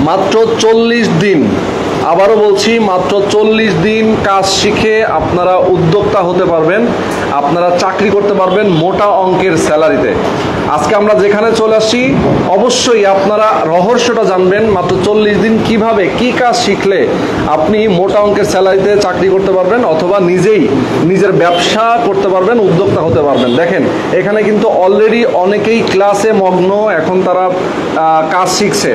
মাত্র 40 দিন, আবারও বলছি মাত্র 40 দিন কাজ শিখে আপনারা উদ্যোক্তা হতে পারবেন, আপনারা চাকরি করতে পারবেন মোটা অঙ্কের স্যালারিতে। আজকে আমরা যেখানে চলে আসছি অবশ্যই আপনারা রহস্যটা জানবেন, মাত্র 40 দিন কিভাবে কি কাজ শিখলে আপনি মোটা অঙ্কের স্যালারিতে চাকরি করতে পারবেন অথবা নিজেই নিজের ব্যবসা করতে পারবেন, উদ্যোক্তা হতে পারবেন। দেখেন এখানে কিন্তু অলরেডি অনেকেই ক্লাসে মগ্ন, এখন তারা কাজ শিখছে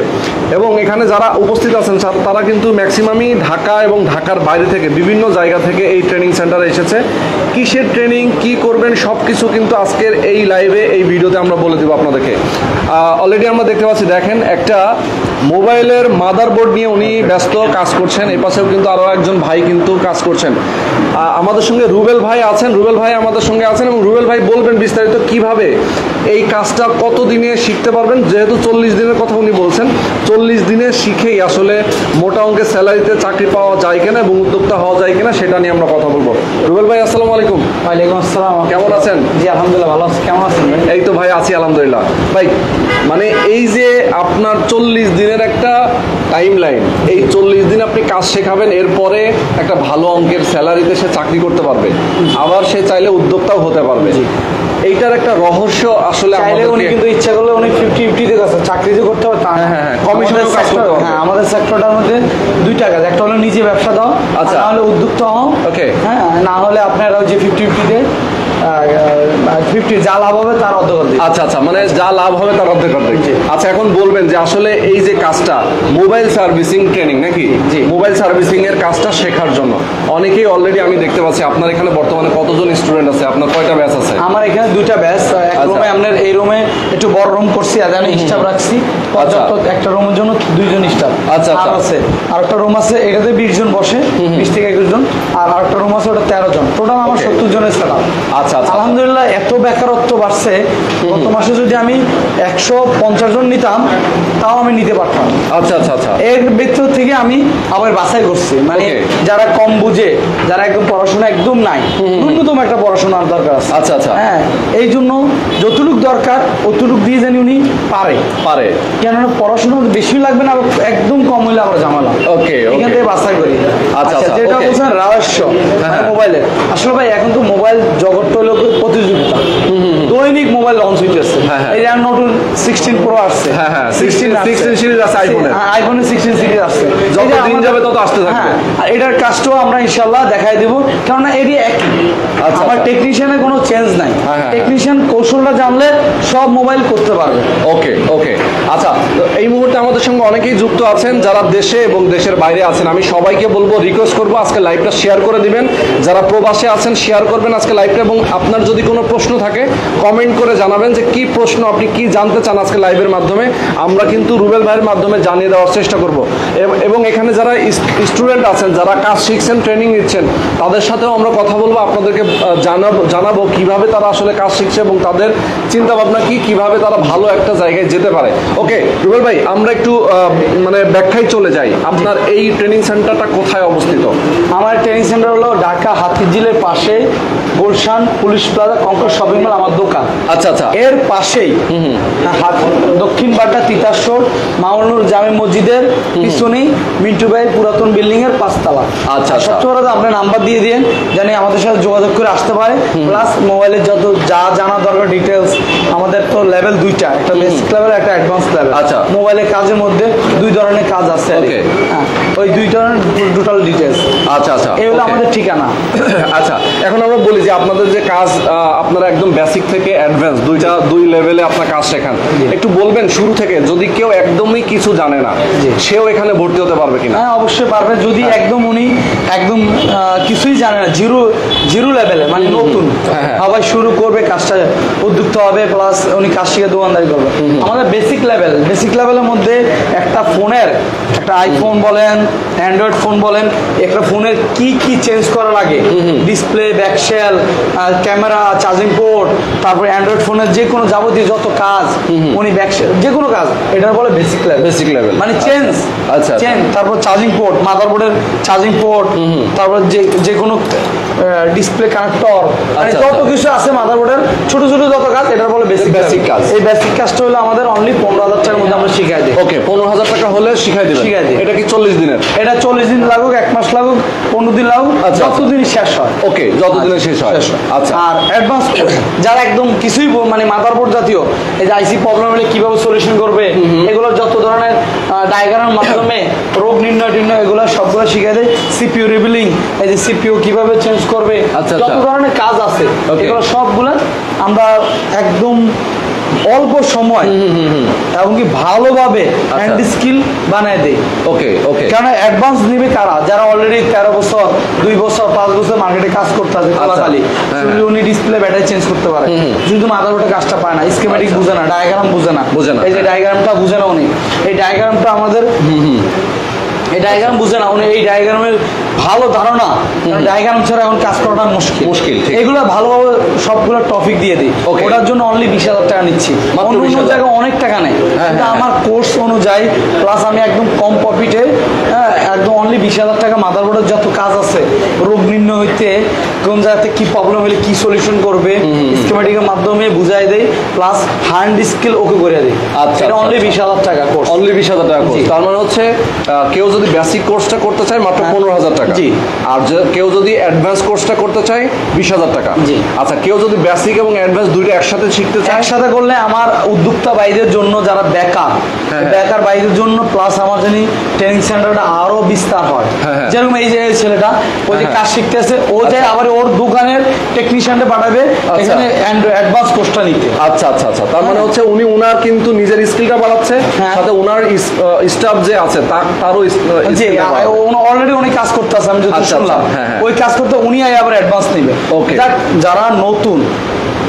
এবং এখানে যারা উপস্থিত আছেন তারা কিন্তু ম্যাক্সিমামই ঢাকা এবং ঢাকার বাইরে থেকে বিভিন্ন জায়গা থেকে এই ট্রেনিং সেন্টারে এসেছে। কিসের ট্রেনিং, কি করবেন সব কিছু কিন্তু আজকের এই লাইভে এই ভিডিওতে আমরা বলে দেবো আপনাদেরকে। অলরেডি আমরা দেখতে পাচ্ছি, দেখেন একটা মোবাইলের মাদারবোর্ড নিয়ে উনি ব্যস্ত কাজ করছেন, এই পাশেও কিন্তু আরও একজন ভাই কিন্তু কাজ করছেন। আমাদের সঙ্গে রুবেল ভাই আছেন, রুবেল ভাই আমাদের সঙ্গে আছেন এবং রুবেল ভাই বলবেন বিস্তারিত কিভাবে এই কাজটা কত দিনে শিখতে পারবেন। যেহেতু 40 দিনের কথা উনি বলছেন, 40 দিনে শিখেই আসলে মোটা অঙ্কের স্যালারিতে চাকরি পাওয়া যায় কিনা এবং উদ্যোক্তা হওয়া যায় কিনা সেটা নিয়ে আমরা কথা বলবো। রুবেল ভাই আসসালামু আলাইকুম। ওয়ালাইকুম আসসালাম। কেমন আছেন? জি আলহামদুলিল্লাহ ভালো আছি, কেমন আছেন ভাই? এই তো ভাই আছি আলহামদুলিল্লাহ। ভাই মানে এই যে আপনার 40 দিনের একটা টাইম লাইন, এই 40 দিন আপনি কাজ শেখাবেন, এরপরে একটা ভালো অঙ্কের স্যালারিতে সে চাকরি করতে পারবে, আবার সে চাইলে উদ্যোক্তাও হতে পারবে। এইটার একটা রহস্য আসলে উনি কিন্তু ইচ্ছা করলে উনি 50-50 চাকরি যে করতে হবে তা। হ্যাঁ, কমিশনের কাজ করতে হবে। হ্যাঁ, আমাদের সেক্টরটার মধ্যে দুইটা কাজ, একটা হলো নিজে ব্যবসা দাও, আচ্ছা, না হলে উদ্যোক্তা হও। ওকে, হ্যাঁ, না হলে আপনারা ওই যে 50-50 যা লাভ হবে তার অর্ধেক। আচ্ছা আচ্ছা, মানে যা লাভ হবে তার অর্ধেক। আচ্ছা, এখন বলবেন যে আসলে এই যে কাজটা মোবাইল সার্ভিসিং ট্রেনিং নাকি? জি, মোবাইল সার্ভিসিং এর কাজটা শেখার জন্য অনেকেই অলরেডি আমি দেখতে পাচ্ছি। আপনার এখানে বর্তমানে কতজন স্টুডেন্ট আছে? আপনার কয়টা ব্যাচ আছে? আমার এখানে দুইটা ব্যাচ। এক রুমে আপনার এই রুমে একটু বড় রুম করছি, আমি স্টাফ রাখছি পর্যাপ্ত, একটা রুমের জন্য 2 জন স্টাফ। আচ্ছা আছে আর একটা রুম আছে, এটাতে 20 জন বসে, 20 থেকে 21 জন। আর একটা রুম আছে, ওটা 13 জন। টোটাল আমার 70 জনের স্টাফ। আচ্ছা, আলহামদুলিল্লাহ এত বেকারত্ব বাড়ছে, গত মাসে যদি আমি 150 জন নিতাম তাও আমি নিতে পারতাম। আচ্ছা আচ্ছা আচ্ছা, এর ভিতর থেকে আমি আবার বাছাই করছি, মানে যারা কম বুঝে, যারা একদম পড়াশোনা একদম নাই, ন্যূনতম একটা পড়াশোনার দরকার আছে। আচ্ছা আচ্ছা, হ্যাঁ, এই জন্য যতটুকু দরকার অতটুকু দিয়ে জানি উনি পারে, কেননা পড়াশোনা বেশি লাগবে না, একদম কম হইলে আবার ঝামেলা। ওকে, এখান থেকে বাছাই করি। আচ্ছা, যেটা বলছেন রহস্য মোবাইলের, আসলে ভাই এখন তো মোবাইল জগৎটা হলো প্রতিযোগিতা, দৈনিক মোবাইল লঞ্চ হইতেছে। এই যে নতুন 16 প্রো আসছে, 16 সিরিজ আছে, আইফোনের 16 সিরিজ আসছে, যত দিন যাবে তত আসতে থাকবে। আর এটার কাজটাও আমরা ইনশাআল্লাহ দেখাই দেব, কেননা এরই একই। আমার টেকনিশিয়ানের কোনো চেঞ্জ নাই, টেকনিশিয়ান কৌশলটা জানলে সব মোবাইল করতে পারবে। ওকে ওকে, আচ্ছা, এই মুহূর্তে আমাদের সঙ্গে অনেকেই যুক্ত আছেন যারা দেশে এবং দেশের বাইরে আছেন। আমি সবাইকে বলবো, রিকোয়েস্ট করবো আজকে লাইভটা শেয়ার করে দিবেন। যারা প্রবাসে আছেন শেয়ার করবেন আজকে লাইভটা, এবং আপনার যদি কোনো প্রশ্ন থাকে কমেন্ট করে জানাবেন যে কি প্রশ্ন, আপনি কি জানতে চান আজকে লাইভের মাধ্যমে। আমরা কিন্তু রুবেল ভাইয়ের মাধ্যমে জানিয়ে দেওয়ার চেষ্টা করব। এবং এখানে যারা স্টুডেন্ট আছেন, যারা কাজ শিখছেন, ট্রেনিং নিচ্ছেন, তাদের সাথেও আমরা কথা বলবো, আপনাদেরকে জানাবো কিভাবে তারা আসলে কাজ শিখছে এবং তাদের চিন্তা ভাবনা কিভাবে তারা ভালো একটা জায়গায় যেতে পারে। ওকে রুবেল ভাই, আমরা একটু মানে ব্যাখ্যায় চলে যাই। আপনার এই ট্রেনিং সেন্টারটা কোথায় অবস্থিত? আমার ট্রেনিং সেন্টার হলো ঢাকা হাতিঝিলের পাশে Gulshan police plaza Concord shopping mall আমার দোকান। আচ্ছা আচ্ছা, এর পাশেই দক্ষিণ বাড্ডা তিতাসর মামুনুর জামে মসজিদের পিছনেই মিন্টু ভাই পুরাতন বিল্ডিং এর 5 তলা। আচ্ছা, সবচেয়ে বড় আপনি নাম্বার দিয়ে দিন, জানি আমাদের সাথে যোগাযোগ করে আসতে পারে। প্লাস মোবাইলের যত যা জানা দরকার ডিটেলস, আমাদের তো লেভেল দুইটা, একটা বেসিক লেভেল, একটা অ্যাডভান্স লেভেল। আচ্ছা, মোবাইলের কাজের মধ্যে 2 ধরনের কাজ আছে। হ্যাঁ, ওই 2 ধরনের টোটাল ডিটেলস। আচ্ছা আচ্ছা, এই হলো আমাদের ঠিকানা। আচ্ছা, এখন আমরা বলি যে আপনাদের যে কাজ, আপনারা একদম বেসিক থেকে অ্যাডভান্স 2 লেভেলে আপনার কাজ শেখান। একটু বলবেন শুরু থেকে, যদি কেউ একদমই কিছু জানে না সেও এখানে ভর্তি হতে পারবে কিনা? হ্যাঁ অবশ্যই পারবে, যদি একদম উনি একদম কিছুই জানে না, জিরো লেভেলে, মানে নতুন সবাই শুরু করবে, কাজটা উদ্যোক্তা হবে, প্লাস উনি কাজ শিখে দোকানদারি করবে। আমাদের বেসিক লেভেলের মধ্যে একটা ফোনের, একটা আইফোন বলেন, অ্যান্ড্রয়েড ফোন বলেন, একটা ফোনের কি চেঞ্জ করা লাগে, display, back shell, camera, charging port, তারপরে অ্যান্ড্রয়েড ফোনের যে কোনো যাবতীয় যত কাজ, উনি ব্যাকশেল যে কোনো কাজ, এটা বলে বেসিক লেভেল, মানে চেঞ্জ। আচ্ছা, তারপর চার্জিং পোর্ট, মাদারবোর্ডের চার্জিং পোর্ট, তারপর যে কোনো ডিসপ্লে কানেক্টর, মানে যত কিছু আছে মাদারবোর্ডের ছোট ছোট যত কাজ, এটা বলে বেসিক কাজ। এই বেসিক কাজটা হলো আমাদের অনলি 15,000 টাকার মধ্যে আমরা শিখাই দিই। ওকে, 15,000 টাকা হলে শিখাই দিবেন। এটা কি 40 দিনের? এটা 40 দিন লাগুক, 1 মাস লাগুক, 15 দিন লাগুক, যতদিন শেষ হয়। ওকে, যতদিনে শেষ হয়। আচ্ছা, আর অ্যাডভান্স যারা একদম কিছুই মানে মাদারবোর্ড জাতীয়, এই যে আইসি প্রবলেম হলে কিভাবে সলিউশন করবে, এগুলোর যত ধরনের ডায়াগ্রামের মাধ্যমে রোগ নির্ণয় এগুলো সবগুলো শিখিয়ে দেয়। সিপিইউ রিবিলিং, এই যে সিপিইউ কিভাবে চেঞ্জ করবে, যত ধরনের কাজ আছে এগুলো সবগুলো আমরা একদম অল্প সময় এবং কি ভালোভাবে হ্যান্ড স্কিল বানায় দেয়। ওকে ওকে, কারণ অ্যাডভান্স নিবে কারা? যারা অলরেডি 13 বছর 2 বছর 5 বছর মার্কেটে কাজ করতে আছে, খালি উনি ডিসপ্লে ব্যাটারি চেঞ্জ করতে পারে, কিন্তু মাদারবোর্ডে কাজটা পায় না, স্কিমেটিক বুঝে না, ডায়াগ্রাম বুঝে না। এই যে ডায়াগ্রামটা বুঝে না উনি, এই ডায়াগ্রামটা আমাদের এই ডায়াগ্রাম বুঝে না উনি, এই ডায়াগ্রামের ভালো ধারণা, ডায়াগ্রাম ছাড়া এখন কাজ করাটা মুশকিল। এগুলো ভালোভাবে সবগুলো টপিক দিয়ে দিই, ওটার জন্য অনলি 20,000 টাকা নিচ্ছি। অন্য জায়গায় অনেক টাকা নেই, কিন্তু আমার কোর্স অনুযায়ী প্লাস আমি একদম কম প্রফিটে একদম অনলি 20,000 টাকা মাদারবোর্ডের যত কাজ আছে, রোগ নির্ণয় হইতে কোন জায়গাতে কি প্রবলেম হলে কি সলিউশন করবে স্কিমেটিকের মাধ্যমে বুঝাই দেয়, প্লাস হ্যান্ড স্কিল ওকে করে দেয়। আচ্ছা, এটা অনলি 20,000 টাকা কোর্স। অনলি 20,000 টাকা কোর্স। তার মানে হচ্ছে কেউ যদি বেসিক কোর্সটা করতে চায় মাত্র 15,000 টাকা, জি। আর কেউ যদি অ্যাডভান্স কোর্সটা করতে চায় 20,000 টাকা, জি। আচ্ছা, কেউ যদি বেসিক এবং অ্যাডভান্স দুইটা একসাথে শিখতে চায়? একসাথে করলে আমার উদ্যোক্তা ভাইদের জন্য, যারা বেকার ভাইদের জন্য, প্লাস আমার জানি ট্রেনিং সেন্টারটা আরো বিস্তার হয়। যেরকম এই যে ছেলেটা ওই যে কাজ শিখতেছে, ও যায় আবার ওর দোকানের টেকনিশিয়ানটা পাঠাবে এখানে অ্যাডভান্স কোর্সটা নিতে। আচ্ছা আচ্ছা আচ্ছা, তার মানে হচ্ছে উনি উনার কিন্তু নিজের স্কিলটা বাড়াচ্ছে, সাথে উনার স্টাফ যে আছে তারও অলরেডি উনি কাজ করতেছে, আমি যদি শুনলাম ওই কাজ করতে উনি আবার অ্যাডভান্স নেবে। যারা নতুন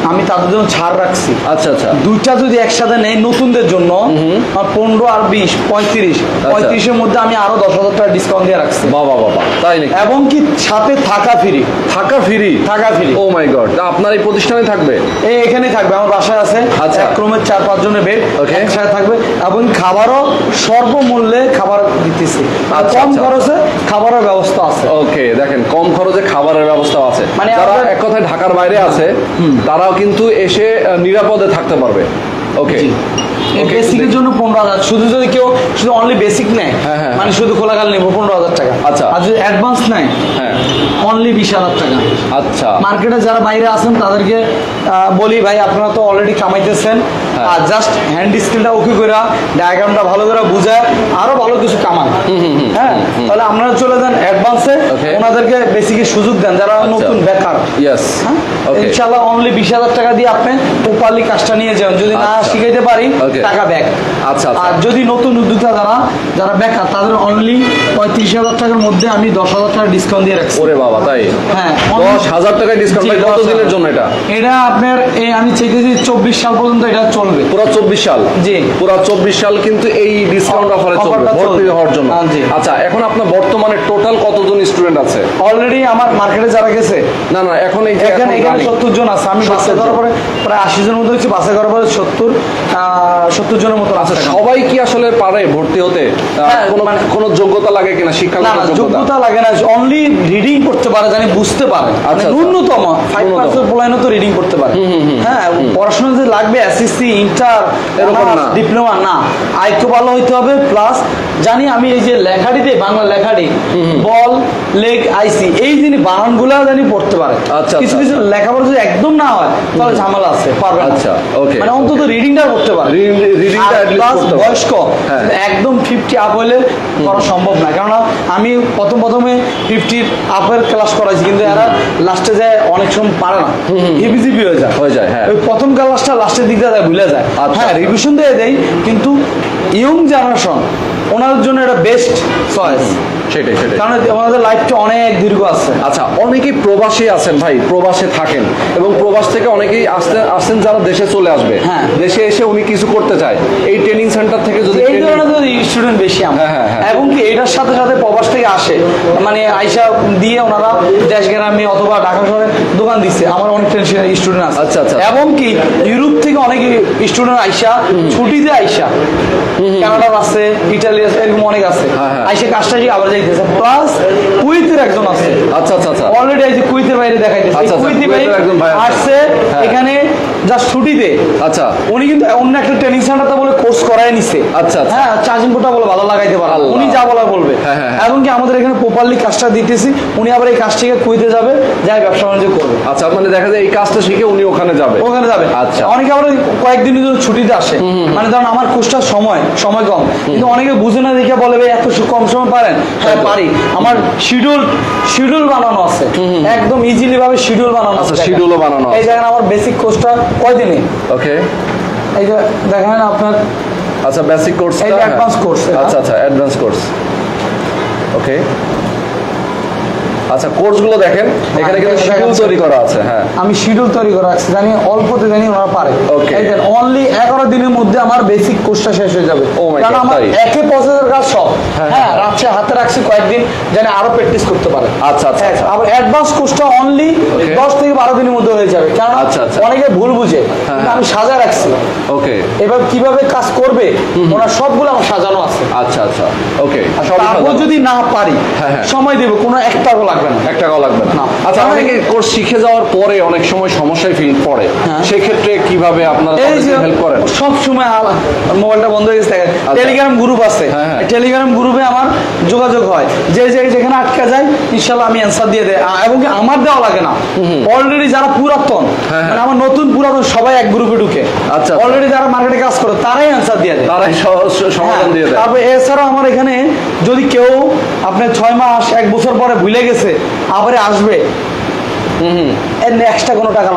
আমি তাদের জন্য ছাড় রাখছি। আচ্ছা আচ্ছা, দুইটা যদি একসাথে নেই নতুনদের জন্য 15 আর 20 35 মধ্যে আমি আরো 10,000 টাকা ডিসকাউন্ট দিয়ে রাখছি। বাবা বাবা, তাই নাকি? এবং কি সাথে থাকা ফ্রি। ও মাই গড, আপনার এই প্রতিষ্ঠানে থাকবে? এখানেই থাকবে, আমার বাসায় আছে। আচ্ছা, এক রুমে 4-5 জনের বেড একসাথে থাকবে, এবং খাবারও সর্বমূল্যে খাবার দিতেছি, কম খরচে খাবারের ব্যবস্থা আছে। ওকে, দেখেন কম খরচে খাবারের ব্যবস্থা আছে, মানে যারা এক কথায় ঢাকার বাইরে আছে তারাও কিন্তু এসে নিরাপদে থাকতে পারবে। ওকে, বেসিকের জন্য 15,000, শুধু যদি কেউ শুধু অনলি বেসিক নেয়, মানে শুধু খোলাকাল নেব 15,000 টাকা। আচ্ছা, আর যদি অ্যাডভান্স নেয় অনলি 20,000 টাকা। আচ্ছা, মার্কেটে যারা বাইরে আছেন তাদেরকে বলি, ভাই আপনারা তো অলরেডি কামাইতেছেন, আর জাস্ট হ্যান্ড স্কিলটা ওকে করে, ডায়াগ্রামটা ভালো করে বুঝায় আরো ভালো কিছু কামান। হ্যাঁ, তাহলে আপনারা চলে যান অ্যাডভান্সে, ওনাদেরকে বেসিকের সুযোগ দেন যারা নতুন বেকার। ইনশাআল্লাহ অনলি 20,000 টাকা দিয়ে আপনি প্রপারলি কাজটা নিয়ে যান, যদি না শিখাইতে পারি টাকা ব্যাক। আচ্ছা, আর যদি নতুন উদ্যোক্তা যারা বেকার তাদের অনলি 35,000 টাকার মধ্যে আমি 10,000 টাকা ডিসকাউন্ট দিয়ে রাখছি। ওরে বাবা, তাই? হ্যাঁ, 10,000 টাকা ডিসকাউন্ট। কত দিনের জন্য এটা? এটা আপনার আমি চাইতেছি 24 সাল পর্যন্ত এটা চলবে। পুরো 24 সাল? জি, পুরো 24 সাল কিন্তু এই ডিসকাউন্ট অফারে চলবে ভর্তি হওয়ার জন্য। আচ্ছা, এখন আপনার বর্তমানে টোটাল কতজন স্টুডেন্ট আছে? অলরেডি আমার মার্কেটে যারা গেছে, না এখন এই এখানে 70 জন আছে। আমি বাসে করার পরে প্রায় 80 জনের মতো হচ্ছে, বাসে করার পরে 70 জনের মতো আছে। সবাই কি আসলে পারে ভর্তি হতে? কোনো যোগ্যতা লাগে কিনা? শিক্ষা যোগ্যতা লাগে না, অনলি রিডিং করতে পারে, জানি বুঝতে পারে, ন্যূনতম 5% পোলাইন তো রিডিং করতে পারে। হ্যাঁ, পড়াশোনা যে লাগবে এসএসসি ইন্টার এরকম না, ডিপ্লোমা না, আইকিউ ভালো হইতে হবে। প্লাস জানি আমি এই যে লেখাটিতে বাংলা লেখাটি বল লেগ আইসি এই জিনিস বানানগুলা জানি পড়তে পারে। কিছু কিছু লেখাপড়া যদি একদম না হয় তাহলে ঝামেলা আছে, পারবে। আচ্ছা, ওকে, মানে অন্তত রিডিংটা করতে পারে। বয়স্ক একদম 50 আপ হলে করা সম্ভব না, কেননা আমি প্রথমে 50 আপের ক্লাস করাইছি, কিন্তু এরা লাস্টে যায় অনেক সময় পারে না, হিবিজিবি হয়ে যায়। ওই প্রথম ক্লাসটা লাস্টের দিকে যায়, ভুলে যায়। হ্যাঁ, রিভিশন দিয়ে দেয়, কিন্তু ইয়ং জেনারেশন ওনাদের জন্য এটা বেস্ট চয়েস। সেটাই, কারণ আমাদের লাইফটা অনেক দীর্ঘ আছে। আচ্ছা, অনেকেই প্রবাসী আছেন ভাই, প্রবাসে থাকেন, এবং প্রবাস থেকে অনেকেই আসছেন যারা দেশে চলে আসবে। হ্যাঁ, দেশে এসে উনি কিছু করতে চায়, এই ট্রেনিং সেন্টার থেকে যদি এই ধরনের স্টুডেন্ট বেশি আমরা, এবং কি এটার সাথে সাথে প্রবাস থেকে আসে, মানে আইসা দিয়ে ওনারা দেশ গ্রামে অথবা ঢাকা শহরে দোকান দিচ্ছে। আমার অনেক স্টুডেন্ট আছে। আচ্ছা আচ্ছা, এবং কি ইউরোপ থেকে অনেক স্টুডেন্ট আইসা ছুটিতে আইসা, কানাডার আছে, ইটালি আছে, এরকম অনেক আছে, আইসা কাজটা আবার যাইতেছে। প্লাস কুয়েতের একজন আছে। আচ্ছা আচ্ছা আচ্ছা, অলরেডি এই যে কুয়েতের বাইরে দেখাইতেছে, কুয়েতের বাইরে আসছে এখানে জাস্ট ছুটিতে। আচ্ছা, উনি কিন্তু অন্য একটা ট্রেনিং সেন্টারতে বলে কোর্স করাই নিছে। আচ্ছা, হ্যাঁ, চার্জিং পোর্টটা বলে ভালো লাগাইতে পারে, উনি যা বলা বলবে। এবং কি আমাদের এখানে প্রপারলি কাজটা দিতেছি, উনি আবার এই কাজটিকে কুইতে যাবে, যাই ব্যবসা বাণিজ্য করবে। আচ্ছা, মানে দেখা যায় এই কাজটা শিখে উনি ওখানে যাবে। আচ্ছা, অনেকে আবার কয়েকদিন ছুটিতে আসে, মানে ধরুন আমার কোর্সটার সময় কম, কিন্তু অনেকে বুঝে না দেখে বলে ভাই এত কম সময় পারেন। হ্যাঁ পারি, আমার শিডিউল বানানো আছে, একদম ইজিলি ভাবে শিডিউল বানানো আছে। শিডিউলও বানানো আছে। এই দেখেন আমার বেসিক কোর্সটা কয়দিনে। ওকে, এই যে দেখেন আপনার, আচ্ছা বেসিক কোর্স, অ্যাডভান্স কোর্স। আচ্ছা আচ্ছা, অ্যাডভান্স কোর্স। ওকে, আচ্ছা কোর্সগুলো দেখেন, এখানে কিন্তু শিডিউল তৈরি করা আছে। হ্যাঁ, আমি শিডিউল তৈরি করা আছে, জানি অল্পতে জানি ওরা পারে। ওকে, অনলি 11 দিনের মধ্যে আমার বেসিক কোর্সটা শেষ হয়ে যাবে। কারণ আমার একে প্রসেসের কাজ সব। হ্যাঁ, রাখছে হাতে রাখছি কয়েকদিন, জানি আরো প্র্যাকটিস করতে পারে। আচ্ছা আচ্ছা, আবার অ্যাডভান্স কোর্সটা অনলি 10 থেকে 12 দিনের মধ্যে হয়ে যাবে। কারণ অনেকে ভুল বুঝে, আমি সাজায় রাখছি। ওকে, এবার কিভাবে কাজ করবে ওনার সবগুলো আমার সাজানো আছে। আচ্ছা আচ্ছা, ওকে। তারপর যদি না পারি সময় দেব, কোনো একটাও লাগবে না, একটাও লাগবে না। আচ্ছা, অনেকে কোর্স শিখে যাওয়ার পরে অনেক সময় সমস্যায় ফিল পড়ে, সেক্ষেত্রে কিভাবে আপনারা হেল্প করেন? সব সময় মোবাইলটা বন্ধ হয়ে গেছে, টেলিগ্রাম গ্রুপ আছে, টেলিগ্রাম গ্রুপে আমার যোগাযোগ হয়, যেখানে আটকে যায় ইনশাল্লাহ আমি অ্যান্সার দিয়ে দেয়। এবং আমার দেওয়া লাগে না, অলরেডি যারা পুরাতন, মানে আমার নতুন পুরাতন সবাই এক গ্রুপে ঢুকে। আচ্ছা, অলরেডি যারা মার্কেটে কাজ করে তারাই অ্যান্সার দিয়ে দেয়, তারাই সমাধান দিয়ে দেয়। তারপরে এছাড়াও আমার এখানে যদি কেউ আপনার 6 মাস 1 বছর পরে ভুলে গেছে আবার আসবে, এক্সট্রা কোনো টাকা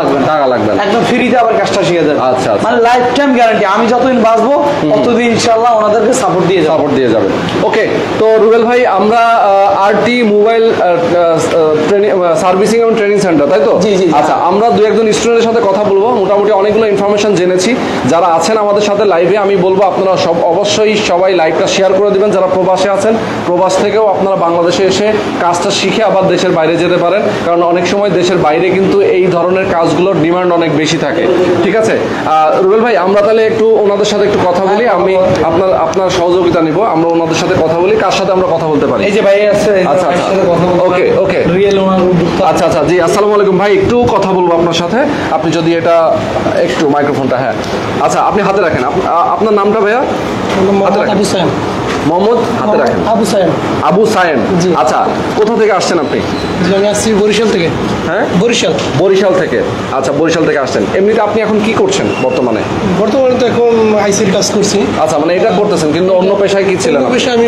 লাগবে না, একদম ফ্রিতে আবার কাজটা শিখে যাবে। আচ্ছা, মানে লাইফ টাইম গ্যারান্টি, আমি যতদিন বাঁচবো ততদিন ইনশাআল্লাহ ওনাদেরকে সাপোর্ট দিয়ে যাবে। ওকে, তো রুবেল ভাই, আমরা আরটি মোবাইল সার্ভিসিং এবং ট্রেনিং সেন্টার, তাই তো? জি জি। আচ্ছা, আমরা 2-1 স্টুডেন্টের সাথে কথা বলবো, মোটামুটি অনেকগুলো ইনফরমেশন জেনেছি। যারা আছেন আমাদের সাথে লাইভে, আমি বলবো আপনারা অবশ্যই সবাই লাইভটা শেয়ার করে দিবেন। যারা প্রবাসে আছেন, প্রবাস থেকেও আপনারা বাংলাদেশে এসে কাজটা শিখে আবার দেশের বাইরে যেতে পারেন, কারণ অনেক সময় দেশের বাইরে কিন্তু এই ধরনের কাজগুলোর ডিমান্ড অনেক বেশি থাকে। ঠিক আছে রুবেল ভাই, আমরা তাহলে একটু ওনাদের সাথে একটু কথা বলি, আমি আপনার সহযোগিতা নিব, আমরা ওনাদের সাথে কথা বলি। কার সাথে আমরা কথা বলতে পারি? এই যে ভাই আছে। আচ্ছা আচ্ছা, ওকে ওকে, রিয়েল ওনার। আচ্ছা আচ্ছা, জি আসসালামু আলাইকুম ভাই, একটু কথা বলবো আপনার সাথে, আপনি যদি এটা একটু মাইক্রোফোনটা, হ্যাঁ আচ্ছা আপনি হাতে রাখেন। আপনার নামটা ভাইয়া? আবু সায়েম। মোহাম্মদ, হাতে রাখেন। আবু সায়েম। আচ্ছা, কোথা থেকে আসছেন আপনি? আমি আসছি বরিশাল থেকে। হ্যাঁ, বরিশাল থেকে। আচ্ছা, বরিশাল থেকে আসছেন। এমনিতে আপনি এখন কি করছেন বর্তমানে? তো এখন আইসির কাজ করছি। আচ্ছা, মানে এটা করতেছেন, কিন্তু অন্য পেশায় কি ছিলেন? আমি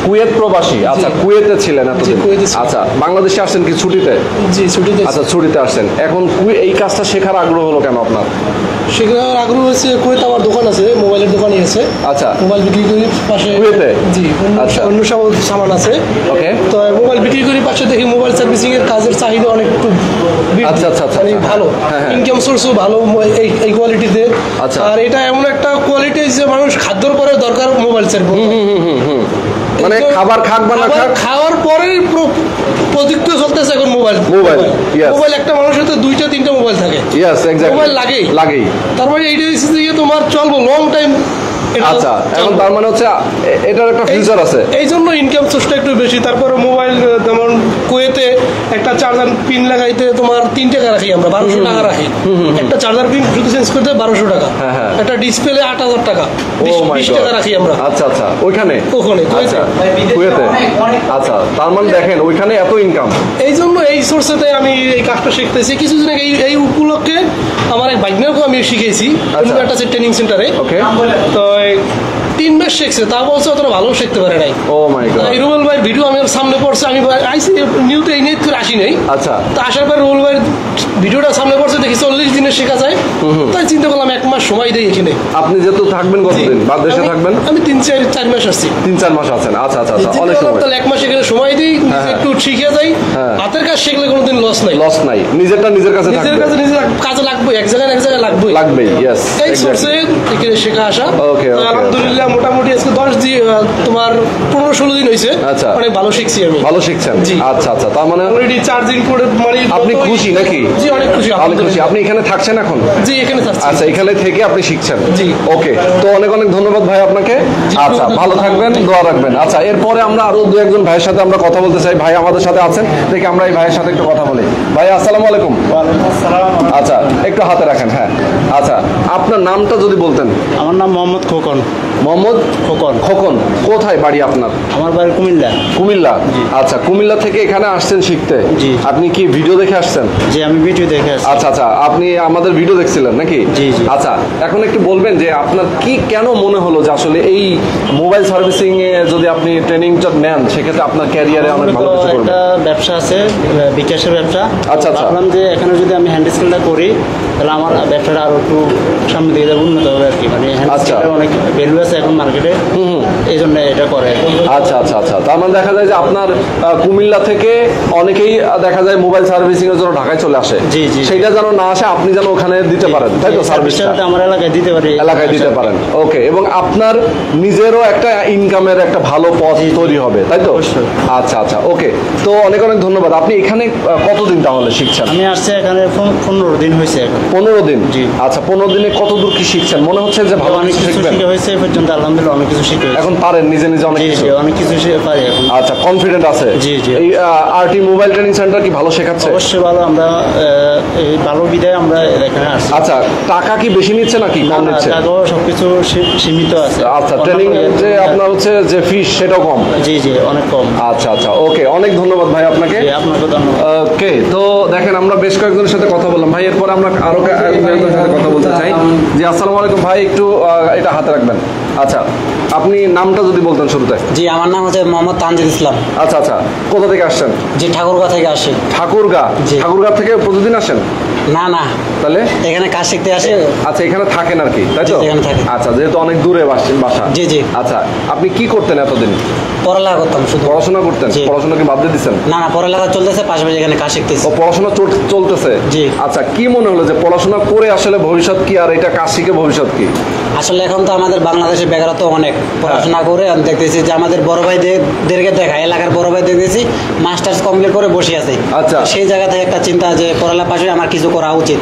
কুয়েত প্রবাসী। আচ্ছা, কুয়েতে ছিলেন এতদিন। আচ্ছা, বাংলাদেশে আসছেন কি ছুটিতে? জি, ছুটিতে। আচ্ছা, ছুটিতে আসছেন। এখন এই কাজটা শেখার আগ্রহ হলো কেন আপনার? শেখার আগ্রহ হচ্ছে, কুয়েতে আমার দোকান আছে, মোবাইলের দোকানই আছে। আচ্ছা, মোবাইল বিক্রি করি পাশে। কুয়েতে? জি, অন্য সামান আছে। ওকে, তো মোবাইল বিক্রি করি পাশে, দেখি মোবাইল সার্ভিসিং এর কাজের চাহিদা অনেক একটু আচ্ছা আচ্ছা আচ্ছা, ভালো, ইনকাম সোর্সও ভালো এই কোয়ালিটিতে। আচ্ছা, আর এটা এমন একটা কোয়ালিটি যে মানুষ খাদ্যর পরে দরকার মোবাইল সার্ভিস, মানে খাবার খাক বা না খাক, খাওয়ার পরেই প্রযুক্তি চলতেছে এখন। মোবাইল একটা মানুষের তো 2-3টা মোবাইল থাকে। মোবাইল লাগেই। তারপরে এইটা হচ্ছে যে তোমার চলবো লং টাইম। আচ্ছা, এখন তার মানে হচ্ছে এটার একটা ফিউচার আছে, এই জন্য ইনকাম সোর্সটা একটু বেশি। তারপরে মোবাইল যেমন কুয়েতে একটা চার্জার পিন লাগাইতে তোমার 3 টাকা রাখি আমরা, 1200 টাকা রাখি। একটা চার্জার পিন শুধু চেঞ্জ করতে 1200 টাকা। একটা ডিসপ্লে 8000 টাকা, 20 টাকা রাখি আমরা। আচ্ছা আচ্ছা, ওখানে কুয়েতে। আচ্ছা, তার মানে দেখেন ওইখানে এত ইনকাম। এই জন্য এই সোর্সেতে আমি এই কাজটা শিখতেছি। কিছুদিন আগে এই উপলক্ষে আমার এক ভাগ্নেরকেও আমি শিখেছি একটা ট্রেনিং সেন্টারে। তো 3 মাস শিখছে, তা বলছে অতটা ভালো শিখতে পারে নাই। ও মাই গড। রুবেল ভাই ভিডিও আমার সামনে পড়ছে, আমি আইসি নিউতে এই নিয়ে করে আসি নাই। আচ্ছা, তো আসার পর রুবেল ভাই ভিডিওটা সামনে পড়ছে, দেখি 40 দিনে শেখা যায়। তাই চিন্তা করলাম 1 মাস সময় দেই এখানে। আপনি যেহেতু থাকবেন কতদিন বা দেশে থাকবেন? আমি 3-4 মাস আসছি। 3-4 মাস আছেন। আচ্ছা আচ্ছা আচ্ছা, অনেক সময়। তাহলে 1 মাস এখানে সময় দিই, একটু শিখে যাই। হাতের কাজ শিখলে কোনোদিন লস নাই। নিজেরটা নিজের কাছে থাকবে, নিজের কাছে নিজের কাজে লাগবে, এক জায়গায় লাগবে। ইয়েস, এই সোর্সে এখানে শেখা আসা। ওকে, আলহামদুলিল্লাহ মোটামুটি আজকে 10 দিন, তোমার 15-16 দিন হয়েছে। আচ্ছা, অনেক ভালো শিখছি আমি। ভালো শিখছেন। আচ্ছা আচ্ছা, তার মানে অলরেডি চার্জিং করে মানে আপনি খুশি নাকি? জি, অনেক খুশি অনেক খুশি। আলহামদুলিল্লাহ। আপনি এখানে থাকছেন এখন? জি এখানে থাকছি। আচ্ছা, এখানে থেকে আপনি শিখছেন? জি। ওকে, তো অনেক অনেক ধন্যবাদ ভাই আপনাকে। আচ্ছা, ভালো থাকবেন, দোয়া রাখবেন। আচ্ছা, এরপরে আমরা আরো দু একজন ভাইয়ের সাথে আমরা কথা বলতে চাই। ভাই আমাদের সাথে আছেন, দেখি আমরা এই ভাইয়ের সাথে একটু কথা বলি। ভাই আসসালামু আলাইকুম। আচ্ছা, একটু হাতে রাখেন। হ্যাঁ, আচ্ছা, আপনার নামটা যদি বলতেন। আমার নাম মোহাম্মদ খোকন। মোহাম্মদ খোকন। খোকন, কোথায় বাড়ি আপনার? আমার বাড়ি কুমিল্লা। কুমিল্লা। আচ্ছা, কুমিল্লা থেকে এখানে আসছেন শিখতে? জি। আপনি কি ভিডিও দেখে আসছেন? যে আমি ভিডিও দেখে আসছি। আচ্ছা আচ্ছা, আপনি আমাদের ভিডিও দেখছিলেন নাকি? জি, জি। আচ্ছা, এখন একটু বলবেন যে আপনার কি কেন মনে হলো যে আসলে এই মোবাইল সার্ভিসিং এ যদি আপনি ট্রেনিংটা নেন সেক্ষেত্রে আপনার ক্যারিয়ারে অনেক ভালো কিছু করবে? একটা ব্যবসা আছে, বিকাশের ব্যবসা। আচ্ছা, আচ্ছা। ভাবলাম যে এখানে যদি আমি হ্যান্ড স্কিলটা করি তাহলে আমার ব্যবসাটা আরো একটু সামনে দিকে যাবে, উন্নত হবে আর কি। মানে হ্যান্ড আচ্ছা। স্কিলটা অনেক ভ্যালু আছে এখন মার্কেটে, এই জন্য এটা করে আর কি। আচ্ছা আচ্ছা আচ্ছা, তার মানে দেখা যায় যে আপনার কুমিল্লা থেকে অনেকেই দেখা যায় মোবাইল সার্ভিসিং এর জন্য ঢাকায় চলে আসে। জি, জি। সেইটা যেন না আসে, আপনি যেন ওখানে দিতে পারেন, তাই তো? সার্ভিসটা সার্ভিসটা আমার এলাকায় দিতে পারি। এলাকায় দিতে পারেন। ওকে, এবং আপনার নিজেরও একটা ইনকামের একটা ভালো পথ তৈরি হবে, তাই তো? অবশ্যই। আচ্ছা আচ্ছা, ওকে, তো অনেক অনেক ধন্যবাদ। আপনি এখানে কতদিন তাহলে শিখছেন? আমি আসছি এখানে 15 দিন হয়েছে এখন। 15 দিন। জি। আচ্ছা, 15 দিনে কত দূর কি শিখছেন? মনে হচ্ছে যে ভালো অনেক কিছু কিছু শিখবেন। শিখে হয়েছে এ পর্যন্ত, আলহামদুলিল্লাহ অনেক কিছু শিখে হয়েছে। এখন পারেন নিজে নিজে অনেক জি, কিছু? জি, অনেক কিছু শিখে পারি এখন। আচ্ছা, কনফিডেন্ট আছে? জি, জি। এই আরটি মোবাইল ট্রেনিং সেন্টার কি ভালো শেখাচ্ছে? অবশ্যই ভালো। আমরা এই ভালো বিদায় আমরা এখানে আসছি। আচ্ছা, টাকা কি বেশি নিচ্ছে নাকি কম নিচ্ছে? টাকাও সবকিছু সীমিত আছে। আচ্ছা, ট্রেনিং যে আপনার হচ্ছে যে ফিস সেটাও কম? জি জি, অনেক কম। আচ্ছা আচ্ছা, ওকে, অনেক ধন্যবাদ ভাই আপনাকে। জি, আপনাকে ধন্যবাদ। ওকে, তো দেখেন আমরা বেশ কয়েকজনের সাথে কথা বললাম ভাই, এরপর আমরা আরো কয়েকজনের সাথে কথা বলতে চাই। জি, আসসালামু আলাইকুম ভাই, একটু এটা হাতে রাখবেন। আচ্ছা, আপনি নামটা যদি বলতেন শুরুতে। জি, আমার নাম হচ্ছে মোহাম্মদ তানজিদ ইসলাম। আচ্ছা আচ্ছা, কোথা থেকে আসছেন? জি, ঠাকুরগাঁ থেকে আসি। ঠাকুরগাঁ? জি। ঠাকুরগাঁ থেকে প্রতিদিন আসেন? না না, তাহলে এখানে কাজ শিখতে আসি। আচ্ছা, এখানে থাকেন আর কি, তাই তো? জি, এখানে থাকি। আচ্ছা, যেহেতু অনেক দূরে বাসা। জি, জি। আচ্ছা, আপনি কি করতেন এতদিন? পড়ালেখা করতাম শুধু। পড়াশোনা করতেন? জি। পড়াশোনা কি বাদ দিয়ে দিচ্ছেন? না না, পড়ালেখা চলতেছে, পাশাপাশি এখানে কাজ শিখতেছি। ও, পড়াশোনা চলতেছে? জি। আচ্ছা, কি মনে হলো যে পড়াশোনা করে আসলে ভবিষ্যৎ কি, আর এটা কাজ শিখে ভবিষ্যৎ কি? আসলে এখন তো আমাদের বাংলাদেশে বেকারত্ব অনেক। পড়াশোনা করে আমি দেখতেছি যে আমাদের বড় ভাইদেরকে দেখা, এলাকার বড় ভাই দেখতেছি মাস্টার্স কমপ্লিট করে বসে আছে। আচ্ছা। সেই জায়গা থেকে একটা চিন্তা যে পড়ালেখার পাশে আমার কিছু করা উচিত,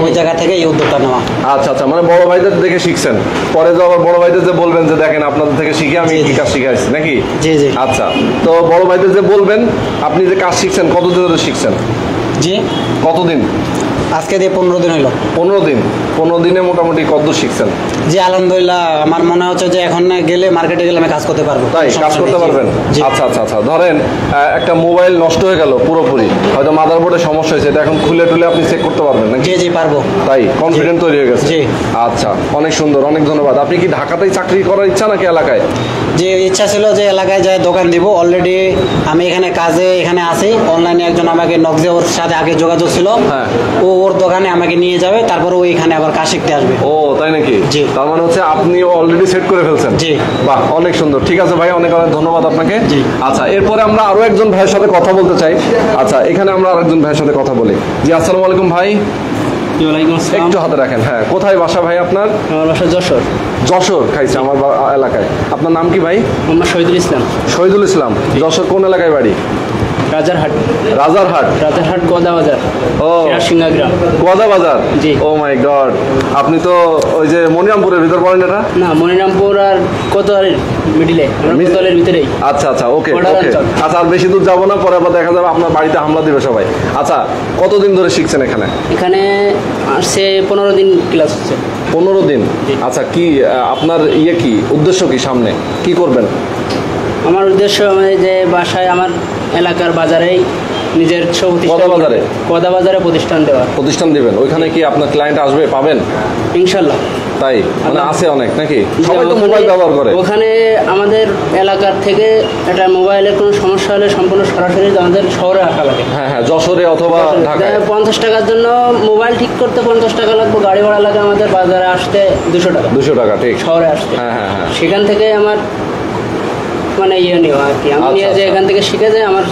ওই জায়গা থেকে এই উদ্যোগটা নেওয়া। আচ্ছা আচ্ছা, মানে বড় ভাইদের দেখে শিখছেন, পরে তো আবার বড় ভাইদের যে বলবেন যে দেখেন আপনাদের থেকে শিখে আমি জি, কি জি। কাজ শিখে আসছি নাকি? জি, জি। আচ্ছা, তো বড় ভাইদের যে বলবেন আপনি যে কাজ শিখছেন, কতদিন ধরে শিখছেন? জি, কতদিন? আজকে দিয়ে 15 দিন হলো। 15 দিন। 15 দিনে মোটামুটি কত শিখছেন? জি, আলহামদুলিল্লাহ আমার মনে হচ্ছে যে এখন গেলে মার্কেটে গেলে আমি কাজ করতে পারবো। তাই কাজ সমস্যা করতে নেই। পারবেন? জি। আচ্ছা আচ্ছা আচ্ছা, ধরেন একটা মোবাইল নষ্ট হয়ে গেল পুরোপুরি, হয়তো মাদারবোর্ডে সমস্যা হয়েছে, এটা এখন খুলে টুলে আপনি চেক করতে পারবেন নাকি? জি জি, পারবো। তাই কনফিডেন্ট তৈরি হয়ে গেছে? জি। আচ্ছা, অনেক সুন্দর, অনেক ধন্যবাদ। আপনি কি ঢাকাতেই চাকরি করার ইচ্ছা নাকি এলাকায়? যে ইচ্ছা ছিল যে এলাকায় যায় দোকান দিব, অলরেডি আমি এখানে কাজে এখানে আসি। অনলাইনে একজন আমাকে নকজে, ওর সাথে আগে যোগাযোগ ছিল। হ্যাঁ। ও ওর দোকানে আমাকে নিয়ে যাবে, তারপর ও এখানে আবার কাজ শিখতে আসবে। ও, তাই নাকি? জি। তার মানে হচ্ছে আপনি অলরেডি সেট করে ফেলছেন? জি। বাহ, অনেক সুন্দর। ঠিক আছে ভাই, অনেক অনেক ধন্যবাদ আপনাকে। জি। আচ্ছা, এরপরে আমরা আরো একজন ভাইয়ের সাথে কথা বলতে চাই। আচ্ছা, এখানে আমরা আরেকজন ভাইয়ের সাথে কথা বলি। জি, আসসালামু আলাইকুম ভাই। ওয়ালাইকুম আসসালাম। একটু হাতে রাখেন। হ্যাঁ, কোথায় বাসা ভাই আপনার? আমার বাসা যশোর। যশোর খাইছে আমার এলাকায়। আপনার নাম কি ভাই? মোহাম্মদ শহীদুল ইসলাম। শহীদুল ইসলাম। যশোর কোন এলাকায় বাড়ি? রাজারহাট। রাজারহাট? রাজারহাট গোদা বাজার। ও, সিংহা গ্রাম। কোয়াদা বাজার? জি। ও মাই গড, আপনি তো ওই যে মনিরামপুরের ভিতর পড়েন এটা? না, মনিরামপুর আর কোতোয়ালের মিডিলে, কোতোয়ালের ভিতরেই। আচ্ছা আচ্ছা, ওকে বর্ডার ওকে। অঞ্চল। আচ্ছা, আর বেশি দূর যাবো না, পরে আবার দেখা যাবে আপনার বাড়িতে হামলা দিবে সবাই। আচ্ছা, কতদিন ধরে শিখছেন এখানে? এখানে আসছে 15 দিন ক্লাস হচ্ছে। 15 দিন। আচ্ছা, কি আপনার কি উদ্দেশ্য কি, সামনে কি করবেন? আমার উদ্দেশ্য যে বাসায় আমার এলাকার বাজারেই নিজের কোদা বাজারে? কোদা বাজারে প্রতিষ্ঠান দেওয়া। প্রতিষ্ঠান দিবেন? ওইখানে কি আপনার ক্লায়েন্ট আসবে, পাবেন? ইনশাল্লাহ। তাই মানে আছে অনেক নাকি? সবাই তো মোবাইল ব্যবহার করে। ওখানে আমাদের এলাকার থেকে একটা মোবাইলের কোনো সমস্যা হলে সম্পূর্ণ সরাসরি আমাদের শহরে আসা লাগে। হ্যাঁ হ্যাঁ, যশোরে অথবা ঢাকায়। 50 টাকার জন্য মোবাইল ঠিক করতে 50 টাকা লাগবে, গাড়ি ভাড়া লাগে আমাদের বাজারে আসতে 200 টাকা। 200 টাকা, ঠিক। শহরে আসতে। হ্যাঁ হ্যাঁ হ্যাঁ। সেখান থেকে আমার মানে নেওয়া আর কি, আমি নিয়ে যে আচ্ছা। এখান থেকে শিখে যায় আমার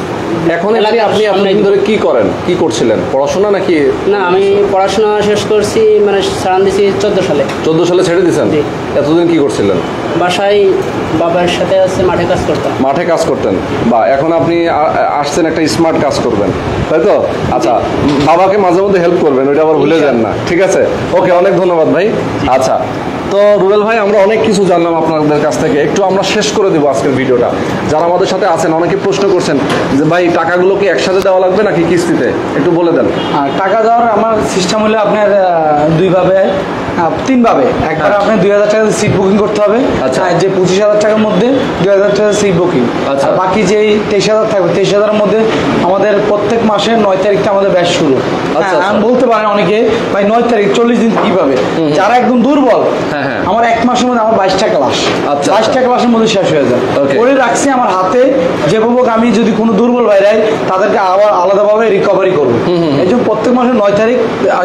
এখন এলাকার আপনি সামনে এতদিন ধরে কি করেন, কি করছিলেন, পড়াশোনা নাকি? না, আমি পড়াশোনা শেষ করছি, মানে ছাড়ান দিছি 14 সালে। 14 সালে ছেড়ে দিয়েছেন? জি। এতদিন কি করছিলেন? বাসায় বাবার সাথে আছে মাঠে কাজ করতাম। মাঠে কাজ করতেন, বা এখন আপনি আসছেন একটা স্মার্ট কাজ করবেন, তাই তো? আচ্ছা, বাবাকে মাঝে মধ্যে হেল্প করবেন, ওইটা আবার ভুলে যান না, ঠিক আছে? ওকে, অনেক ধন্যবাদ ভাই। আচ্ছা, তো রুবেল ভাই, আমরা অনেক কিছু জানলাম আপনাদের কাছ থেকে। একটু আমরা শেষ করে দেবো আজকের ভিডিওটা। যারা আমাদের সাথে আছেন, অনেকে প্রশ্ন করছেন যে ভাই টাকাগুলো কি একসাথে দেওয়া লাগবে নাকি কিস্তিতে, একটু বলে দেন। আর টাকা দেওয়ার আমার সিস্টেম হলে আপনার দুইভাবে, তিনভাবে। একবার হ্যাঁ। আপনার 2000 টাকা সিট বুকিং করতে হবে। আচ্ছা। যে 25,000 টাকার মধ্যে 2000 টাকা সিট বুকিং। আচ্ছা। আর বাকি যেই 23,000 থাকবে, 23,000-এর মধ্যে আমাদের প্রত্যেক মাসের 9 তারিখটা আমাদের ব্যাচ শুরু। আচ্ছা। আমি বলতে পারেন অনেকে ভাই 9 তারিখ 40 দিন কিভাবে, যারা একদম দুর্বল, হ্যাঁ, হ্যাঁ। আমার 1 মাসের মধ্যে আমার 22টা ক্লাস, আচ্ছা, 22টা ক্লাসের মধ্যে শেষ হয়ে যায়। Okay. করে রাখছি আমার হাতে, যেভাবে হোক আমি যদি কোনো দুর্বল বাইরে তাদেরকে আবার আলাদাভাবে রিকভারি করবো। এই জন্য প্রত্যেক মাসের 9 তারিখ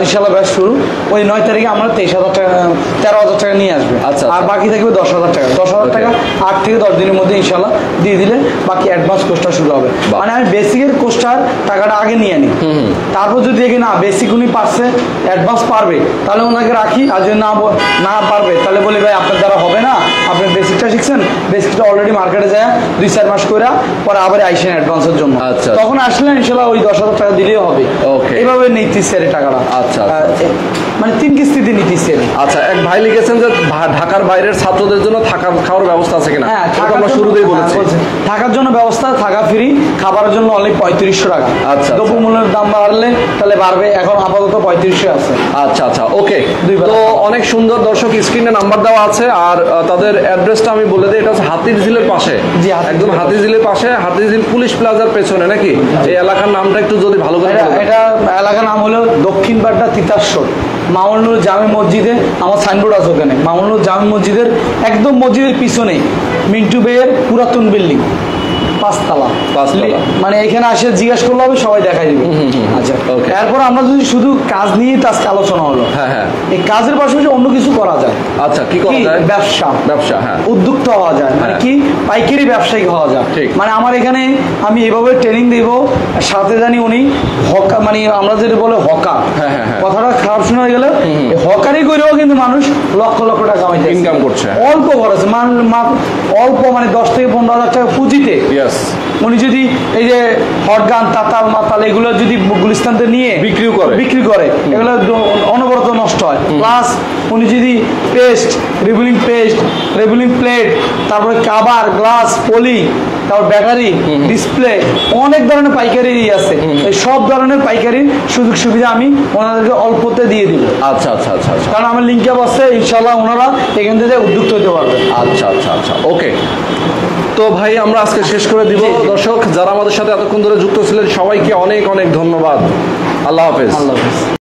ইনশাল্লাহ ব্যাচ শুরু। ওই 9 তারিখে আমরা 23,000 টাকা 13,000 টাকা নিয়ে আসবে। আচ্ছা, আর বাকি থাকবে 10,000 টাকা। 10,000 Okay. টাকা 8 থেকে 10 দিনের মধ্যে ইনশাল্লাহ দিয়ে দিলে বাকি অ্যাডভান্স কোর্সটা শুরু হবে। বাহ। মানে আমি বেসিকের কোর্সটার টাকাটা আগে নিয়ে নিই, তারপর যদি দেখি না বেসিক উনি পারছে, অ্যাডভান্স পারবে, তাহলে ওনাকে রাখি। আর যদি না পারবে তাহলে বলি ভাই আপনার দ্বারা হবে না, আপনি বেসিকটা শিখছেন, বেসিকটা অলরেডি মার্কেটে যায় 2-4 মাস করে পরে আবার আইসেন অ্যাডভান্সের জন্য। আচ্ছা। তখন আসলে ইনশাল্লাহ ওই 10,000 টাকা দিলেও হবে। Okay. এইভাবে নিতেছে টাকাটা। আচ্ছা, মানে 3 কিস্তিতে নিতেছে। আচ্ছা, এক ভাই লিখেছেন যে ঢাকার বাইরের ছাত্রদের জন্য থাকার খাওয়ার ব্যবস্থা আছে কিনা? হ্যাঁ, এটা তো আমরা শুরুতেই বলেছি। থাকার জন্য ব্যবস্থা, থাকা ফ্রি, খাবারের জন্য অনলি 3500 টাকা। আচ্ছা। দ্রব্যমূল্যের দাম বাড়লে তাহলে বাড়বে, এখন আপাতত 3500 আছে। আচ্ছা, আচ্ছা, ওকে। দুই বেলা তো খাওয়া। অনেক সুন্দর, দর্শক স্ক্রিনে নাম্বার দেওয়া আছে, আর তাদের অ্যাড্রেসটা আমি বলে দিই। এটা হচ্ছে হাতিরঝিলের পাশে, জি, হাতিরঝিলের একদম পাশে। হাতিরঝিলের পাশে, হাতিরঝিল পুলিশ প্লাজার পেছনে নাকি? এই এলাকার নামটা একটু যদি ভালো করে বলে দেন। এটা এলাকার নাম হলো দক্ষিণ বাড্ডা তিতাসর। মামুনুর জামে মসজিদে আমার সাইনবোর্ড আছে ওখানে। মামুনুর জামে মসজিদের একদম মসজিদের পিছনে মিন্টু বেয়ের পুরাতন বিল্ডিং, 5 তলা। মানে এখানে আসে জিজ্ঞাসা করলে হবে, সবাই দেখাই দিবে। আচ্ছা, Okay. এরপর আমরা যদি শুধু কাজ নিয়ে আজকে আলোচনা হলো, হ্যাঁ, হ্যাঁ। এই কাজের পাশাপাশি অন্য কিছু করা যায়। আচ্ছা, কি করা কি? যায়? ব্যবসা, ব্যবসা, হ্যাঁ। উদ্যোক্তা হওয়া যায়, মানে হ্যাঁ। কি পাইকারি ব্যবসায়িক হওয়া যায়। ঠিক। মানে আমার এখানে আমি এভাবে ট্রেনিং দিব, সাথে জানি উনি হকা, মানে আমরা যেটা বলে হকা, হ্যাঁ, হ্যাঁ, হ্যাঁ। কথাটা খারাপ শোনা গেলে হকারি করেও কিন্তু মানুষ লক্ষ লক্ষ টাকা কামাইতে Income করছে। অল্প খরচে, অল্প মানে 10 থেকে 15,000 টাকা পুঁজিতে। Yes. উনি যদি এই যে হটগান, তাতাল, মাতাল এগুলো যদি গুলিস্তানতে নিয়ে বিক্রি করে এগুলো অনবরত নষ্ট হয়। প্লাস উনি যদি পেস্ট, রিভিলিং প্লেট, তারপরে কাবার, গ্লাস, পলি, তারপর ব্যাটারি, ডিসপ্লে, অনেক ধরনের পাইকারি আছে। এই সব ধরনের পাইকারির সুযোগ সুবিধা আমি ওনাদেরকে অল্পতে দিয়ে দিব। আচ্ছা, আচ্ছা, আচ্ছা, আচ্ছা, কারণ আমার লিঙ্কে বসছে, ইনশাল্লাহ ওনারা এখান থেকে উদ্যুক্ত হতে পারবে। আচ্ছা, আচ্ছা, আচ্ছা, ওকে। তো ভাই, আমরা আজকে শেষ করে দিব। দর্শক যারা আমাদের সাথে এতক্ষণ ধরে যুক্ত ছিলেন, সবাইকে অনেক অনেক ধন্যবাদ। আল্লাহ হাফেজ। আল্লাহ হাফেজ।